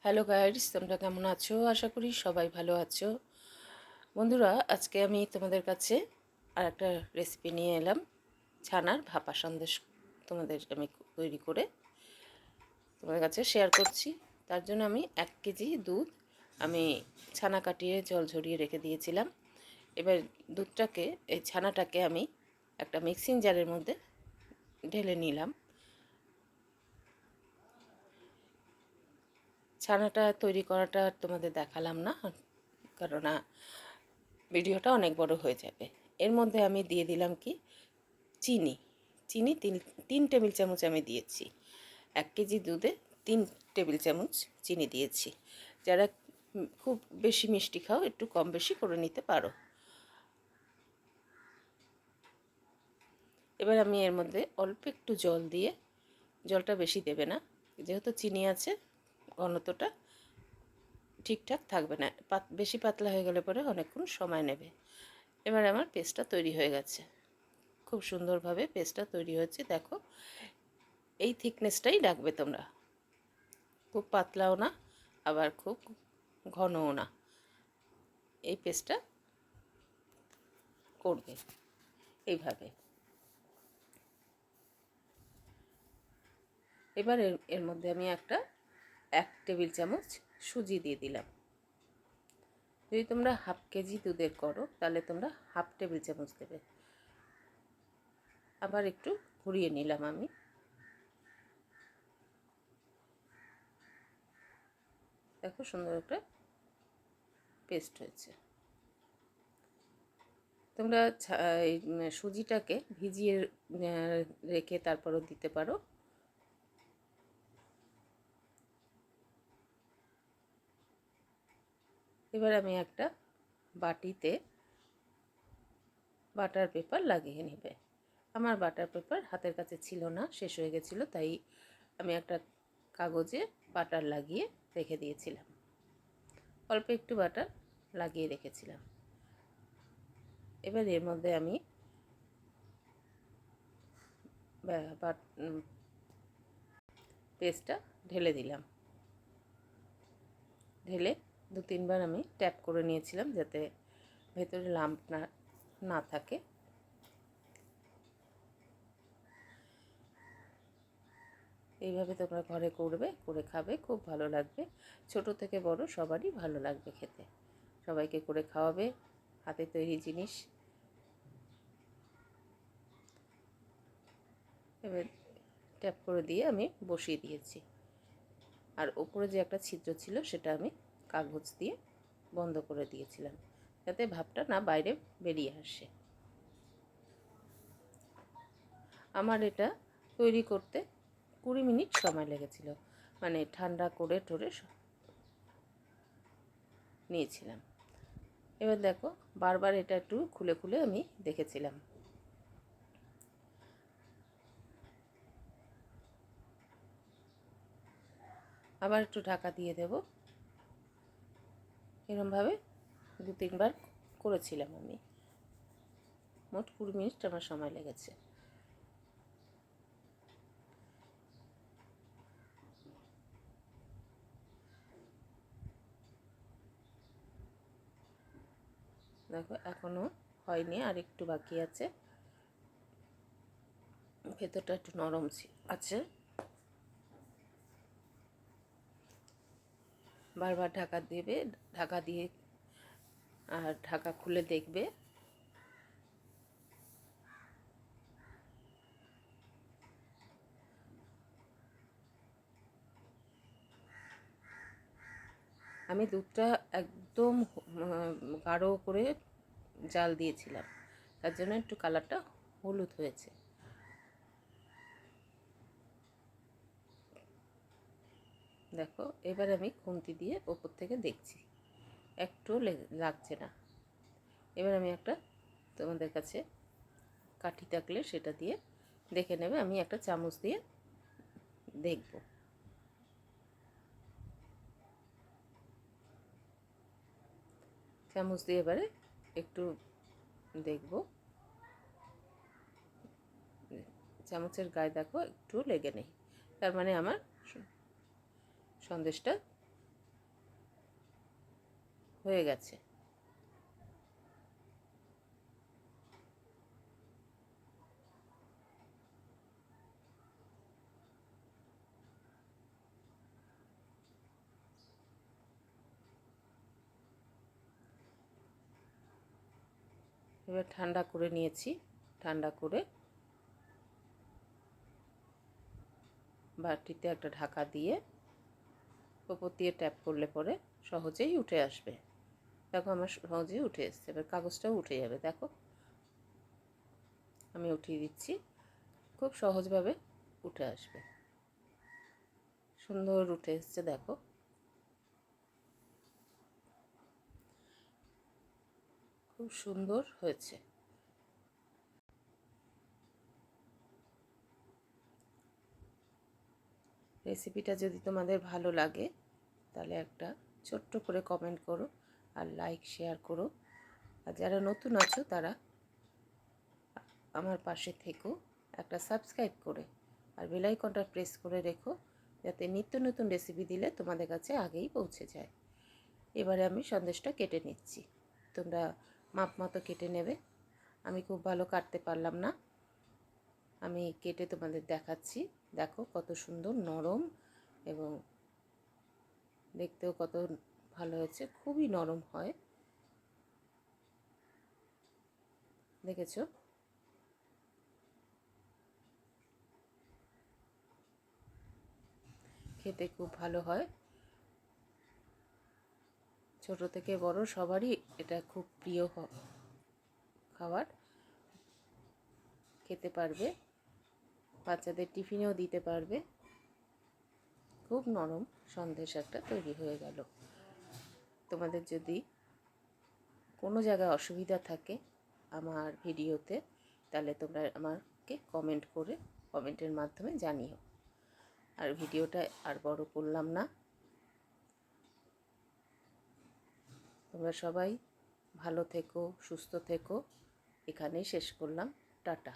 Hello guys, তোমরা কেমন আছো? আশা করি সবাই ভালো আছো। বন্ধুরা, আজকে আমি তোমাদের কাছে আর একটা রেসিপি নিয়ে এলাম। ছানার ভাপা সন্দেশ তোমাদের আমি তৈরি করে তোমাদের কাছে শেয়ার করছি। তার জন্য আমি 1 কেজি দুধ আমি ছানা কাটিয়ে জল ঝরিয়ে রেখে দিয়েছিলাম। এবার দুধটাকে, এই ছানাটাকে আমি একটা মিক্সিং জারের মধ্যে ঢেলে নিলাম। ছানাটা তৈরি করাটা তোমাদের দেখালাম না, কারণ ভিডিওটা অনেক বড় হয়ে যাবে। এর মধ্যে আমি দিয়ে দিলাম কি, চিনি। চিনি তিন টেবিল চামচ আমি দিয়েছি। 1 কেজি দুধে 3 টেবিল চামচ চিনি দিয়েছি। যারা খুব বেশি মিষ্টি খাও, একটু কম বেশি করে নিতে পারো। এবার আমি এর মধ্যে অল্প একটু জল দিয়ে, জলটা বেশি দেবে না, যেহেতু চিনি আছে ঘনত্বটা ঠিকঠাক থাকবে না, বেশি পাতলা হয়ে গেলে পরে অনেকক্ষণ সময় নেবে। এবার আমার পেস্টটা তৈরি হয়ে গেছে, খুব সুন্দরভাবে পেস্টটা তৈরি হয়েছে। দেখো, এই থিকনেসটাই রাখবে তোমরা, খুব পাতলাও না আবার খুব ঘনও না। এই পেস্টটা করবে এইভাবে। এবার এর মধ্যে আমি 1 টেবিল চামচ সুজি দিয়ে দিলাম। যদি তোমরা 1/2 কেজি দুধের করো তাহলে তোমরা 1/2 টেবিল চামচ দেবে। আবার একটু ঘুরিয়ে নিলাম আমি। দেখো, সুন্দর একটা পেস্ট হয়েছে। তোমরা সুজিটাকে ভিজিয়ে রেখে তারপরও দিতে পারো। এবার আমি একটা বাটিতে বাটার পেপার লাগিয়ে নেবে। আমার বাটার পেপার হাতের কাছে ছিল না, শেষ হয়ে গেছিলো, তাই আমি একটা কাগজে বাটার লাগিয়ে রেখে দিয়েছিলাম। অল্প একটু বাটার লাগিয়ে রেখেছিলাম। এবার এর মধ্যে আমি পেস্টটা ঢেলে দিলাম। ঢেলে 2-3 বার আমি ট্যাপ করে নিয়েছিলাম, যাতে ভেতরে লাম্প না থাকে। এইভাবে তোমরা ঘরে করবে, করে খাবে, খুব ভালো লাগবে। ছোট থেকে বড় সবারই ভালো লাগবে খেতে। সবাইকে করে খাওয়াবে, হাতে তৈরি জিনিস। এবার ট্যাপ করে দিয়ে আমি বসিয়ে দিয়েছি। আর ওপরে যে একটা ছিদ্র ছিল সেটা আমি কাগজ দিয়ে বন্ধ করে দিয়েছিলাম, যাতে ভাপটা না বাইরে বেরিয়ে আসে। আমার এটা তৈরি করতে 20 মিনিট সময় লেগেছিল, মানে ঠান্ডা করে টোরে নিয়েছিলাম। এবার দেখো, বারবার এটা একটু খুলে খুলে আমি দেখেছিলাম। আবার একটু ঢাকা দিয়ে দেব। এরমভাবে 2-3 বার করেছিলাম আমি। মোট 20 মিনিট আমার সময় লেগেছে। দেখো, এখনও হয়নি, আর একটু বাকি আছে। ভেতরটা একটু নরম আছে। বারবার ঢাকা দেবে, ঢাকা দিয়ে আর ঢাকা খুলে দেখবে। আমি দুধটা একদম গাঢ় করে জাল দিয়েছিলাম, তার জন্য একটু কালারটা হলুদ হয়েছে। দেখো, এবার আমি খুন্তি দিয়ে ওপর থেকে দেখছি, একটু লাগছে না। এবার আমি তোমাদের কাছে কাঠি থাকলে সেটা দিয়ে দেখে নেবে। আমি একটা চামচ দিয়ে দেখব। চামচ দিয়ে এবারে একটু দেখব। চামচের গায়ে দেখো একটু লেগে নেই, তার মানে আমার সন্দেশটা হয়ে গেছে। এবার ঠান্ডা করে নিয়েছি। ঠান্ডা করে বাটিতে একটা ঢাকা দিয়ে ওপর দিয়ে ট্যাপ করলে পরে সহজেই উঠে আসবে। দেখো আমার সহজেই উঠে এসছে। এবার কাগজটাও উঠে যাবে। দেখো আমি উঠিয়ে দিচ্ছি, খুব সহজভাবে উঠে আসবে। সুন্দর উঠে এসছে, দেখো খুব সুন্দর হয়েছে। রেসিপিটা যদি তোমাদের ভালো লাগে তাহলে একটা ছোট্ট করে কমেন্ট করো আর লাইক শেয়ার করো। আর যারা নতুন আছো তারা আমার পাশে থেকো, একটা সাবস্ক্রাইব করে আর বেল আইকনটা প্রেস করে রেখো, যাতে নিত্য নতুন রেসিপি দিলে তোমাদের কাছে আগেই পৌঁছে যায়। এবারে আমি সন্দেশটা কেটে নিচ্ছি। তোমরা মাপ মতো কেটে নেবে। আমি খুব ভালো কাটতে পারলাম না, আমি কেটে তোমাদের দেখাচ্ছি। দেখো কত সুন্দর নরম এবং দেখতেও কত ভালো হয়েছে, খুবই নরম হয়। দেখেছো? খেতে খুব ভালো হয়। ছোট থেকে বড় সবারই এটা খুব প্রিয় খাবার, খেতে পারবে, বাচ্চাদের টিফিনেও দিতে পারবে। খুব নরম সন্দেশ একটা তৈরি হয়ে গেল। তোমাদের যদি কোনো জায়গায় অসুবিধা থাকে আমার ভিডিওতে, তাহলে তোমরা আমাকে কমেন্ট করে কমেন্টের মাধ্যমে জানিও। আর ভিডিওটা আর বড় করলাম না। তোমরা সবাই ভালো থেকো, সুস্থ থেকো। এখানেই শেষ করলাম। টাটা।